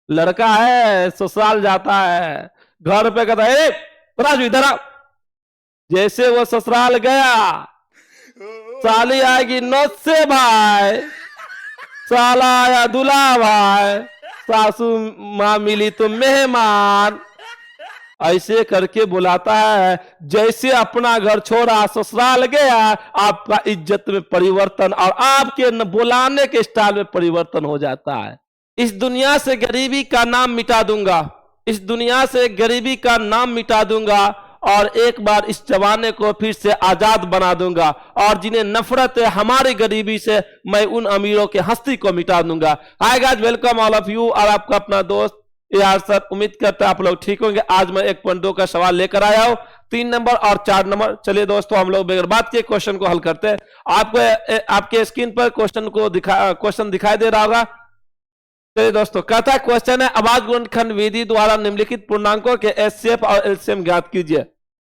लड़का है, ससुराल जाता है, घर पे कहता है, राजू इधर आ। जैसे वो ससुराल गया, साली आएगी नौत से भाई, साला आया दूल्हा भाई, सासू माँ मिली तो मेहमान, ऐसे करके बुलाता है। जैसे अपना घर छोड़ा ससुराल गया, आपका इज्जत में परिवर्तन और आपके बुलाने के स्टाइल में परिवर्तन हो जाता है। इस दुनिया से गरीबी का नाम मिटा दूंगा, इस दुनिया से गरीबी का नाम मिटा दूंगा, और एक बार इस जमाने को फिर से आजाद बना दूंगा, और जिन्हें नफरत है हमारी गरीबी से, मैं उन अमीरों के हस्ती को मिटा दूंगा। Hi guys, welcome all of you, और आपका अपना दोस्त यार सर। उम्मीद करता है आप लोग ठीक होंगे। आज मैं 1.2 का सवाल लेकर आया हूं, 3 नंबर और 4 नंबर। चलिए दोस्तों, हम लोग बगैर बात के क्वेश्चन को हल करते हैं। आपको आपके स्क्रीन पर क्वेश्चन दिखाई दे रहा होगा। चलिए दोस्तों, कहता क्वेश्चन है, आवाज गुणनखंड विधि द्वारा निम्नलिखित पूर्णांकों के एचसीएफ और एलसीएम ज्ञात कीजिए।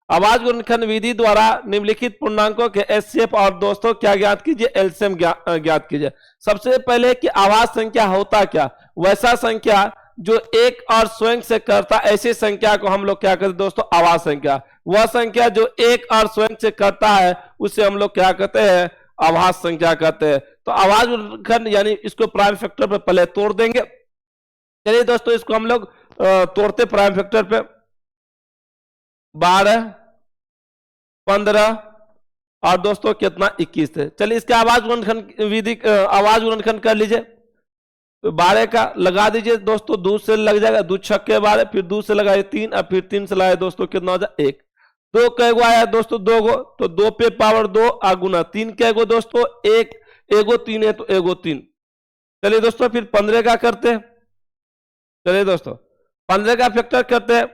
आवाज गुणनखंड विधि द्वारा निम्नलिखित पूर्णांकों के एचसीएफ और दोस्तों क्या ज्ञात कीजिए, एलसीएम ज्ञात कीजिए। सबसे पहले कि आवाज संख्या होता क्या, वैसा संख्या जो एक और स्वयं से करता, ऐसी संख्या को हम लोग क्या कहते हैं दोस्तों, आवाज संख्या। वह संख्या जो एक और स्वयं से करता है उसे हम लोग क्या कहते हैं, आवाज संख्या कहते हैं। तो आवाज गुणनखंड यानी इसको प्राइम फैक्टर पे पहले तोड़ देंगे। चलिए दोस्तों, इसको हम लोग तोड़ते प्राइम फैक्टर पे। 12, 15 और दोस्तों कितना, 21 है। चलिए इसके आवाज गुणनखंड विधि आवाज गुणनखंड कर लीजिए। तो 12 का लगा दीजिए दोस्तों, 2 से लग जाएगा, 2 छक्के 12, फिर 2 से लगाए 3, और फिर 3 से लगाए दोस्तों कितना हो जाए 1। 2 कैगो आया दोस्तों, 2 गो, तो 2 पे पावर 2 गुना 3 कैगो दोस्तों, 1 एगो 3 है तो एगो 3। चलिए दोस्तों, फिर 15 का करते हैं। चलिए दोस्तों, 15 का फैक्टर करते हैं।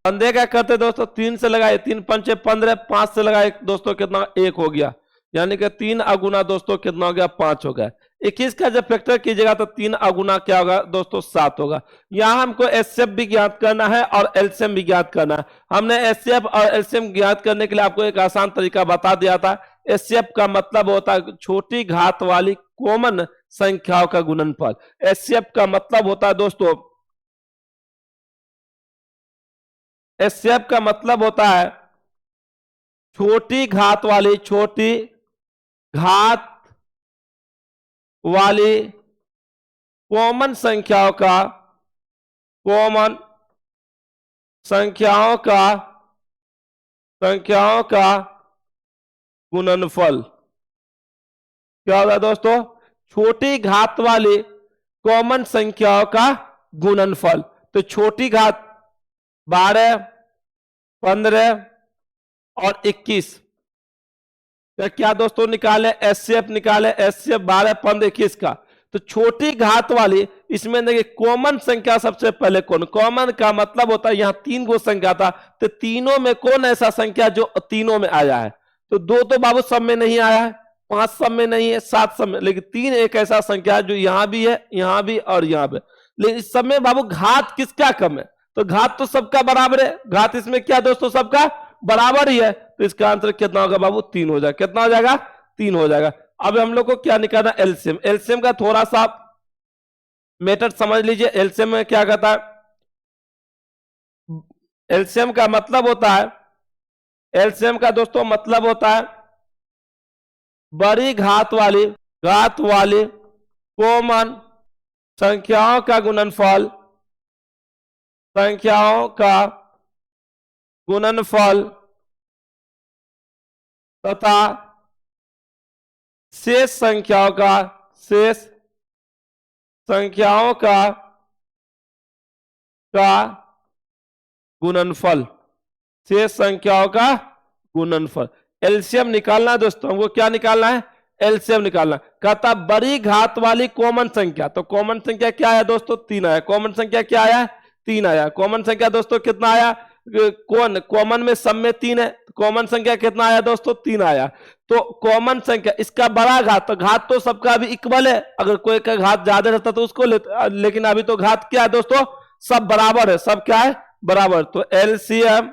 15 का करते दोस्तों, 3 से लगाए 3 पंचे 15, 5 से लगाए दोस्तों कितना, 1 हो गया, यानी कि 3 अगुना दोस्तों कितना हो गया, 5 हो गया। 21 का जब फैक्टर कीजिएगा तो 3 अगुना क्या होगा दोस्तों, 7 होगा। यहां हमको एचसीएफ भी ज्ञात करना है और एलसीएम भी ज्ञात करना है। हमने एचसीएफ और एलसीएम ज्ञात करने के लिए आपको एक आसान तरीका बता दिया था। एचसीएफ का मतलब होता है छोटी घात वाली कॉमन संख्याओं का गुणनफल। एचसीएफ का मतलब होता है दोस्तों, एचसीएफ का मतलब होता है छोटी घात वाली कॉमन संख्याओं का गुणनफल। क्या होगा दोस्तों, छोटी घात वाली कॉमन संख्याओं का गुणनफल। तो छोटी घात 12, 15 और 21 क्या दोस्तों निकाले, एचसीएफ निकाले, एचसीएफ 12, 15, 21 का। तो छोटी घात वाली, इसमें देखिए कॉमन संख्या सबसे पहले कौन, कॉमन का मतलब होता है यहां 3 गो संख्या था, तो तीनों में कौन ऐसा संख्या जो तीनों में आया है। तो 2 तो बाबू सब में नहीं आया है, 5 सब में नहीं है, 7 सब में, लेकिन 3 एक ऐसा संख्या है जो यहां भी है, यहां भी और यहां पे। लेकिन इस सब में बाबू घात किसका कम है, तो घात तो सबका बराबर है, घात इसमें क्या दोस्तों, सबका बराबर ही है। तो इसका आंसर कितना होगा बाबू, 3 हो जाएगा। कितना हो जाएगा, 3 हो जाएगा। अब हम लोग को क्या निकालना, एलसीएम। एलसीएम का थोड़ा सा मेथड समझ लीजिए। एलसीएम में क्या कहता है, एलसीएम का मतलब होता है, एलसीएम का दोस्तों मतलब होता है बड़ी घात वाली कॉमन संख्याओं का गुणनफल, तथा शेष संख्याओं का गुणनफल, शेष संख्याओं का गुणनफल। एलसीएम निकालना है दोस्तों, हमको क्या निकालना है, एलसीएम निकालना। कहता बड़ी घात वाली कॉमन संख्या, तो कॉमन संख्या क्या है दोस्तों, 3 आया। कॉमन संख्या क्या आया, 3 आया। कॉमन संख्या दोस्तों कितना आया, कॉमन में सब में 3 है, कॉमन संख्या कितना आया दोस्तों, 3 आया। तो कॉमन संख्या इसका बड़ा घात, तो घात तो सबका भी इक्वल है, अगर कोई का घात ज्यादा रहता तो उसको लेते, लेकिन अभी तो घात क्या है दोस्तों, सब बराबर है, सब क्या है, बराबर। तो एलसीएम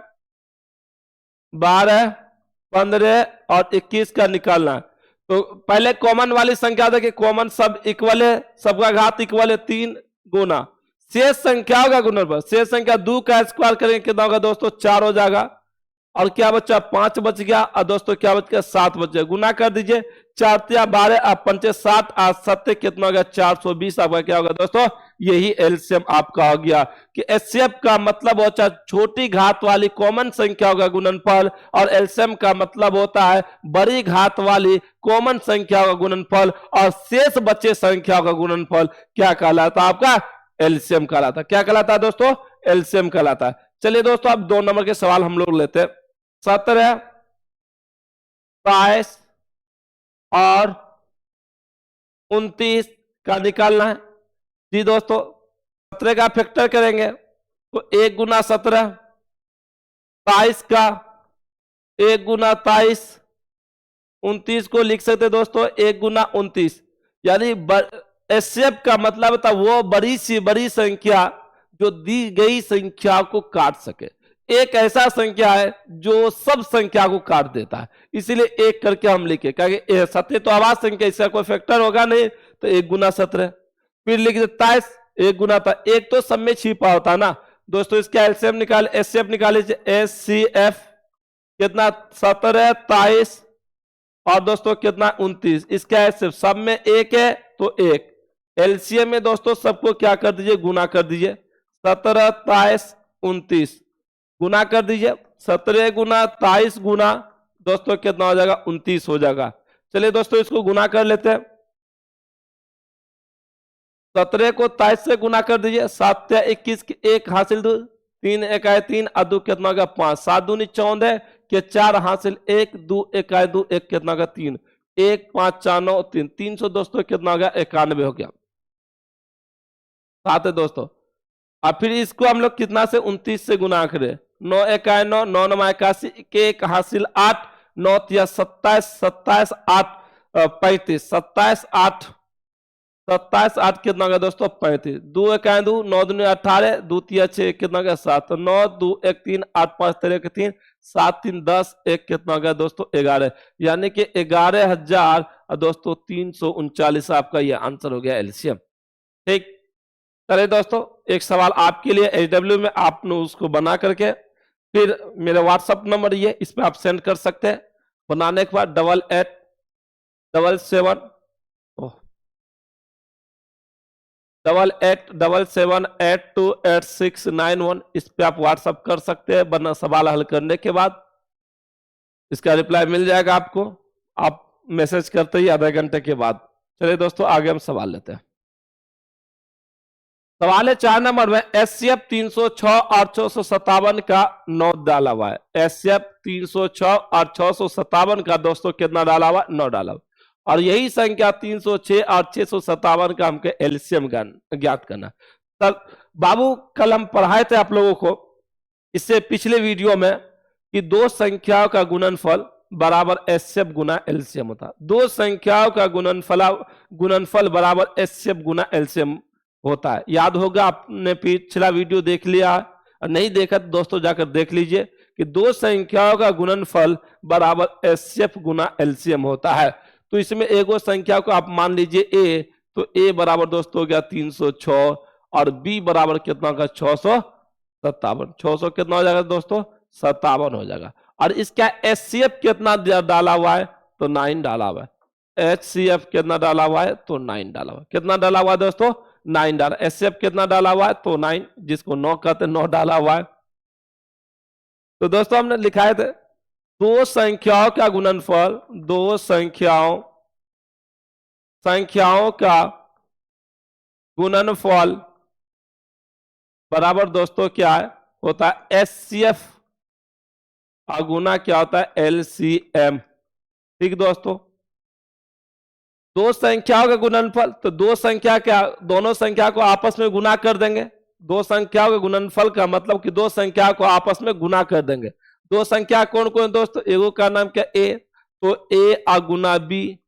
12, 15 और 21 का निकालना। तो पहले कॉमन वाली संख्या देखिए, कॉमन सब इक्वल है, सबका घात इक्वल है, 3 गुना शेष संख्याओं का गुणनफल, शेष संख्या 2 का स्क्वायर करेंगे कितना होगा दोस्तों 4 हो जाएगा, और क्या बचा 5 बच गया, और दोस्तों क्या बच गया 7 बच गया। गुना कर दीजिए 4 तिया 12 आप 5 7 8 7 कितना हो गया 420। आपका क्या होगा दोस्तों, यही एलसीएम आपका हो गया कि एचसीएफ का मतलब होता है छोटी घात वाली कॉमन संख्याओं का गुणनफल, और एलसीएम का मतलब होता है बड़ी घात वाली कॉमन संख्याओं का गुणनफल, और शेष बचे संख्याओं का गुणनफल क्या कहलाता है आपका, एलसीएम कहलाता। क्या कहलाता है दोस्तों, एलसीएम कहलाता है। चलिए दोस्तों अब 2 नंबर के सवाल हम लोग लेते हैं। 17, 22 और 29 का निकालना है जी दोस्तों। 17 का फैक्टर करेंगे तो 1 गुना 17, 22 का 1 गुना 23, 29 को लिख सकते दोस्तों 1 गुना 29। यानी एचसीएफ का मतलब था वो बड़ी सी बड़ी संख्या जो दी गई संख्या को काट सके। एक ऐसा संख्या है जो सब संख्या को काट देता है, इसीलिए 1 करके हम लिखे, क्योंकि 17 तो आवाज संख्या, इसका कोई फैक्टर होगा नहीं, तो 1 गुना 17। फिर लिख दे 23, 1 गुना था, 1 तो सब में छिपा होता ना दोस्तों। इसका एलसीएम निकाल, एचसीएफ निकाले, एचसीएफ कितना 17, 23 और दोस्तों कितना 29। इसका एचसीएफ सब में 1 है तो 1, एलसीएम में दोस्तों सबको क्या कर दीजिए गुना कर दीजिए, 17, 23, 29 गुना कर दीजिए, 17 गुना 23 गुना दोस्तों कितना हो जाएगा 29 हो जाएगा। चलिए दोस्तों इसको गुना कर लेते हैं। 17 को 23 से गुना कर दीजिए, 7 या 21 1 हासिल 2, 3 1 आए 3 अदू कितना होगा 5, 7 दूनी 14 के 4 हासिल 1 2 1 आए 2 1 कितना होगा 3, 1 5 4 9 3, 300 दोस्तों कितना हो गया 91 हो गया। साथ है दोस्तों। अब फिर इसको हम लोग कितना से 29 से गुना करें, 9 1 आए 9, 9 9 81 1 हासिल 8, 9 या 27 27 8 35, 27 8 27 8 कितना होगा दोस्तों 35, 2 1 आए 2, 9 2 18, 2 3 6 कितना होगा 7, 9 2 1 3 8 5 13 3, 7 3 10 1 कितना होगा दोस्तों 11, यानी कि 11,000 दोस्तों 339 आपका ये आंसर हो गया एलसीएम। ठीक, चलिए दोस्तों एक सवाल आपके लिए एचडब्ल्यू में आपने उसको बना करके फिर मेरा व्हाट्सएप नंबर ये इस पे आप सेंड कर सकते हैं। बनाने के बाद 8877828691 इस पे आप व्हाट्सएप कर सकते हैं। बना सवाल हल करने के बाद इसका रिप्लाई मिल जाएगा आपको, आप मैसेज करते ही आधे घंटे के बाद। चलिए दोस्तों आगे हम सवाल लेते हैं। सवाल है 4 नंबर में, एचसीएफ 306 और 657 का 9 डाला हुआ है। एचसीएफ 306 और 657 का दोस्तों कितना डाला हुआ 9 डाला हुआ, और यही संख्या 306 और 657 का हमको एलसीएम ज्ञात करना। तब बाबू कल हम पढ़ाए थे आप लोगों को इससे पिछले वीडियो में कि 2 संख्याओं का गुणनफल बराबर एचसीएफ गुना एलसीएम होता है। 2 संख्याओं का गुणनफल बराबर एचसीएफ गुना एलसीएम होता है। याद होगा आपने पिछला वीडियो देख लिया, और नहीं देखा तो दोस्तों जाकर देख लीजिए कि 2 संख्याओं का गुणनफल बराबर एचसीएफ गुना एलसीएम होता है। तो इसमें एगो संख्या को आप मान लीजिए ए, तो ए बराबर दोस्तों हो गया 306 और बी बराबर कितना होगा 657। 600 कितना हो जाएगा दोस्तों 57 हो जाएगा। और इसका एचसीएफ कितना डाला हुआ है तो 9 डाला हुआ है। एचसीएफ कितना डाला हुआ है तो 9 डाला हुआ है। कितना डाला हुआ है दोस्तों 9 डाला। एचसीएफ कितना डाला हुआ है तो 9, जिसको 9 कहते हैं 9 डाला हुआ है। तो दोस्तों हमने लिखाए थे 2 संख्याओं का गुणनफल, 2 संख्याओं का गुणनफल बराबर दोस्तों क्या है होता है एचसीएफ और गुना क्या होता है एलसीएम। ठीक दोस्तों, 2 संख्याओं का गुणनफल, तो 2 संख्या क्या, दोनों संख्या को आपस में गुना कर देंगे। 2 संख्याओं के गुणनफल का मतलब कि 2 संख्या को आपस में गुना कर देंगे। 2 संख्या कौन कौन दोस्तों, एगो का नाम क्या ए, तो ए आ गुना बी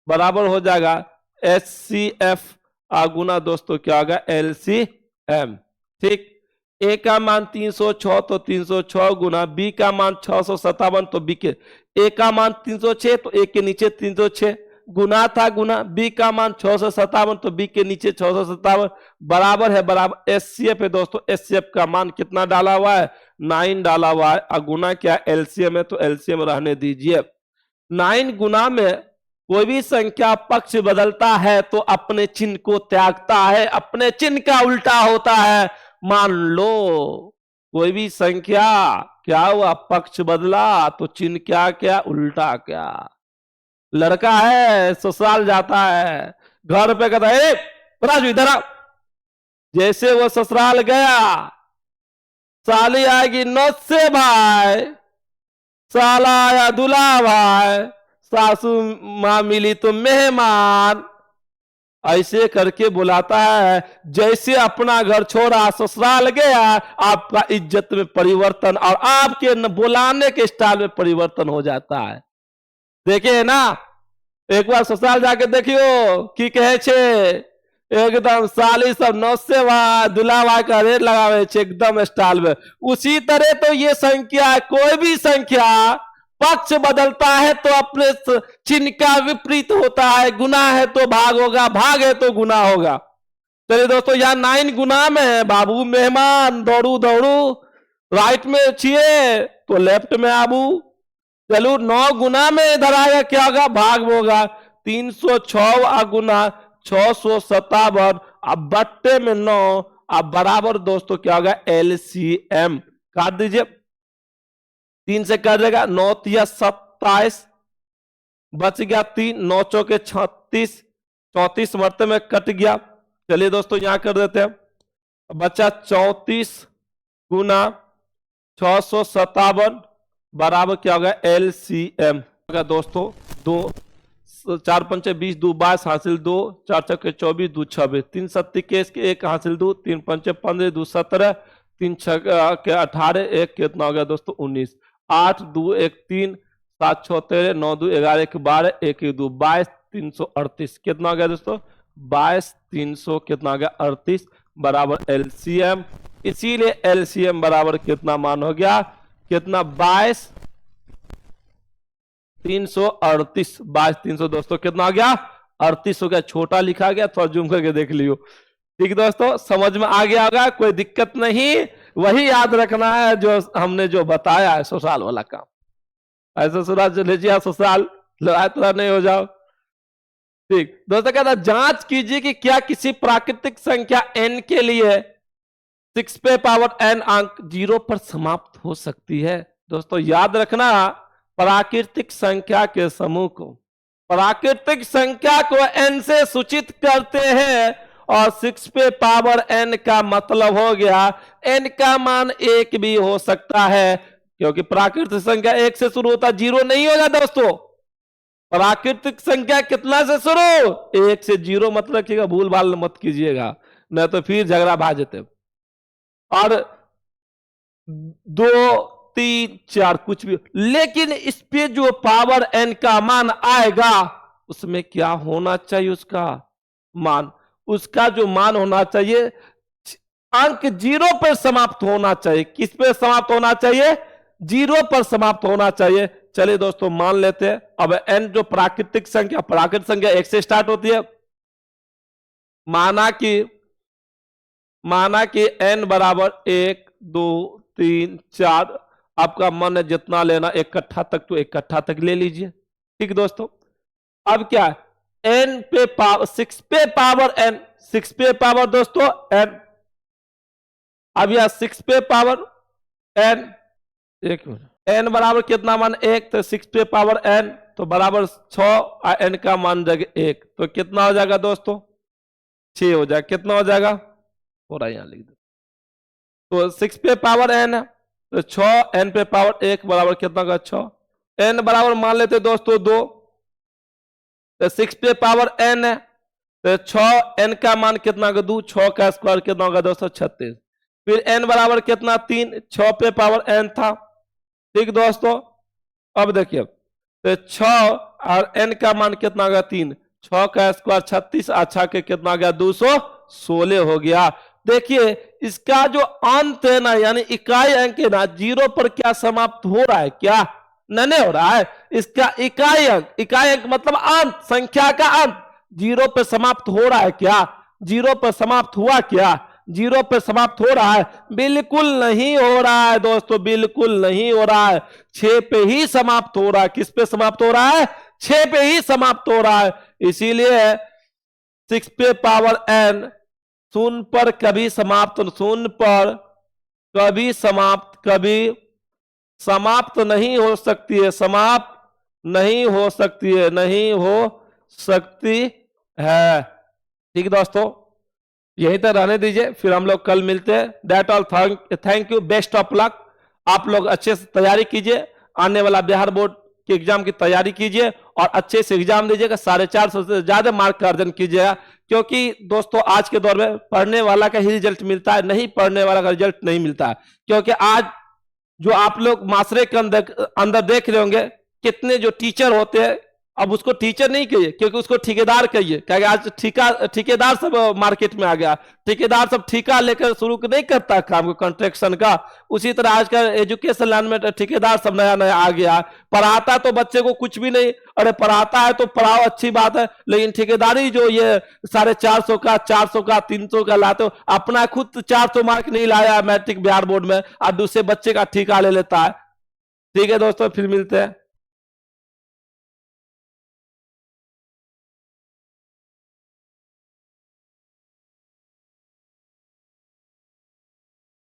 बराबर हो जाएगा एचसीएफ आ गुना दोस्तों क्या होगा एलसीएम। ठीक, ए का मान 306 तो 306 गुना बी का मान 657 तो बी के ए का मान 306 तो ए के नीचे 306 गुना था गुना, बी का मान 657, तो बी के नीचे 657 बराबर है बराबर एचसीएफ है दोस्तों। एचसीएफ का मान कितना डाला हुआ है, 9 डाला हुआ है। और गुना क्या एलसीएम है, तो एलसीएम रहने दीजिए। 9 गुना में कोई भी संख्या पक्ष बदलता है तो अपने चिन्ह को त्यागता है, अपने चिन्ह का उल्टा होता है। मान लो कोई भी संख्या क्या हुआ, पक्ष बदला तो चिन्ह क्या क्या उल्टा क्या। लड़का है ससुराल जाता है, घर पे कहता है राजू इधर आ। जैसे वो ससुराल गया, साली आएगी नौत से भाई, साला आया दूल्हा भाई, सासू मां मिली तो मेहमान, ऐसे करके बुलाता है। जैसे अपना घर छोड़ा ससुराल गया, आपका इज्जत में परिवर्तन और आपके बुलाने के स्टाइल में परिवर्तन हो जाता है। देखे ना, एक बार ससुराल जाके देखियो की कहे छे, एकदम साली सब नौसे दुल्हा का रेट लगावे छे एकदम स्टाइल में। उसी तरह तो ये संख्या, कोई भी संख्या पक्ष बदलता है तो अपने चिन्ह का विपरीत होता है। गुना है तो भाग होगा, भाग है तो गुना होगा। चलिए दोस्तों, यहाँ 9 गुना में है, बाबू मेहमान दौड़ू दौड़ू, राइट में छिए तो लेफ्ट में आबू। चलो 9 गुना में इधर आया, क्या होगा, भाग होगा। 306 गुना 657, अब बट्टे में 9, अब बराबर दोस्तों क्या होगा एलसीएम। काट दीजिए, 3 से कर देगा 9 या 27, बच गया 3, 9 चौके 36, 34 मरते में कट गया। चलिए दोस्तों यहां कर देते हैं, बचा 34 गुना 657 बराबर क्या होगा एलसीएम दोस्तों। 2 4 पंचे 20, 2 22 हासिल 2, 4 चौके 24, 2 26, 3 सत्ती के 1 हासिल 2, 3 पंचे 15, 2 17, 3 6 के 18, 1 कितना हो गया दोस्तों 19, 8 2 1 3, 7 6 13, 9 2 11, 1 12, 1 1 2 22, 338 कितना हो गया दोस्तों 22, 300 कितना हो गया 38 बराबर एलसीएम। इसीलिए एलसीएम बराबर कितना मान हो गया, कितना 22 338, 22 300 दोस्तों कितना आ गया 38 हो गया। छोटा लिखा गया, थोड़ा जूम करके देख लियो। ठीक दोस्तों, समझ में आ गया होगा, कोई दिक्कत नहीं। वही याद रखना है जो हमने जो बताया है ससुराल वाला काम। ऐसा ससुराल चले जाए, ससुराल लड़ाई तड़ा नहीं हो जाओ। ठीक दोस्तों, कहता जांच कीजिए कि क्या किसी प्राकृतिक संख्या n के लिए 6 पे पावर n अंक 0 पर समाप्त हो सकती है। दोस्तों याद रखना, प्राकृतिक संख्या के समूह को, प्राकृतिक संख्या को n से सूचित करते हैं, और 6 पे पावर n का मतलब हो गया n का मान 1 भी हो सकता है, क्योंकि प्राकृतिक संख्या 1 से शुरू होता, 0 नहीं होगा दोस्तों। प्राकृतिक संख्या कितना से शुरू, 1 से। 0 मतलब रखिएगा, भूल भाल मत कीजिएगा, नहीं तो फिर झगड़ा भाग जेते। और 2 3 4 कुछ भी, लेकिन इस पे जो पावर n का मान आएगा उसमें क्या होना चाहिए, उसका मान, उसका जो मान होना चाहिए अंक 0 पर समाप्त होना चाहिए। किस पे समाप्त होना चाहिए, 0 पर समाप्त होना चाहिए। चलिए दोस्तों मान लेते हैं, अब n जो प्राकृतिक संख्या, प्राकृतिक संख्या 1 से स्टार्ट होती है। माना कि n बराबर 1 2 3 4, आपका मन है जितना लेना, इकट्ठा तक तो इकट्ठा तक ले लीजिए। ठीक दोस्तों, अब क्या n पे पावर 6 पे पावर n, 6 पे पावर दोस्तों n, अब यह 6 पे पावर n, एक मिनट, n बराबर कितना मान 1, तो 6 पे पावर n तो बराबर 6, n का मान जगह 1, तो कितना हो जाएगा दोस्तों 6 हो जाएगा। कितना हो जाएगा, थोड़ा यहां लिख दो, तो 6 पे पावर n है तो 6, n पे पावर 1 बराबर कितना का 6, n बराबर मान लेते दोस्तों 2, तो 6 पे पावर n है तो 6, n का मान कितना का 2, 6 का स्क्वायर कितना होगा दोस्तों 36, फिर n बराबर कितना 3, 6 पे पावर n था। ठीक दोस्तों, अब देखिए तो 6 और n का मान कितना होगा 3, 6 का स्क्वायर 36, अच्छा के कितना गया 216 हो गया। देखिए इसका जो अंत है ना, यानी इकाई अंक है ना, 0 पर क्या समाप्त हो रहा है, क्या नहीं हो रहा है। इसका इकाई अंक मतलब अंत, संख्या का अंत जीरो पे समाप्त हो रहा है क्या? जीरो पे समाप्त हुआ क्या? जीरो पे समाप्त हो रहा है? बिल्कुल नहीं हो रहा है दोस्तों, बिल्कुल नहीं हो रहा है। 6 पे ही समाप्त हो रहा है। किस पे समाप्त हो रहा है? 6 पे ही समाप्त हो रहा है। इसीलिए 6 पे पावर n शून्य पर कभी समाप्त, शून्य पर कभी समाप्त, कभी समाप्त नहीं हो सकती है, समाप्त नहीं हो सकती है, नहीं हो सकती है। ठीक है दोस्तों, यहीं तक रहने दीजिए, फिर हम लोग कल मिलते हैं। That all, thank you, best of luck. आप लोग अच्छे से तैयारी कीजिए, आने वाला बिहार बोर्ड के एग्जाम की तैयारी कीजिए और अच्छे से एग्जाम दीजिएगा। 450 से ज्यादा मार्क का अर्जन कीजिएगा, क्योंकि दोस्तों आज के दौर में पढ़ने वाला का ही रिजल्ट मिलता है, नहीं पढ़ने वाला का रिजल्ट नहीं मिलता है। क्योंकि आज जो आप लोग माशरे के अंदर देख रहे होंगे, कितने जो टीचर होते हैं, अब उसको टीचर नहीं कहिए, क्योंकि उसको ठेकेदार कहिए। क्योंकि आज ठेकेदार सब मार्केट में आ गया। ठेकेदार सब ठेका लेकर शुरू नहीं करता काम को, कंस्ट्रक्शन का। उसी तरह आज का एजुकेशन लाइन में ठेकेदार सब नया नया आ गया। पढ़ाता तो बच्चे को कुछ भी नहीं, अरे पढ़ाता है तो पढ़ाओ, अच्छी बात है, लेकिन ठेकेदारी जो ये 450 का, 400 का, 300 का लाते हो, अपना खुद 400 मार्क नहीं लाया मैट्रिक बिहार बोर्ड में, और दूसरे बच्चे का ठेका ले लेता है। ठीक है दोस्तों, फिर मिलते हैं।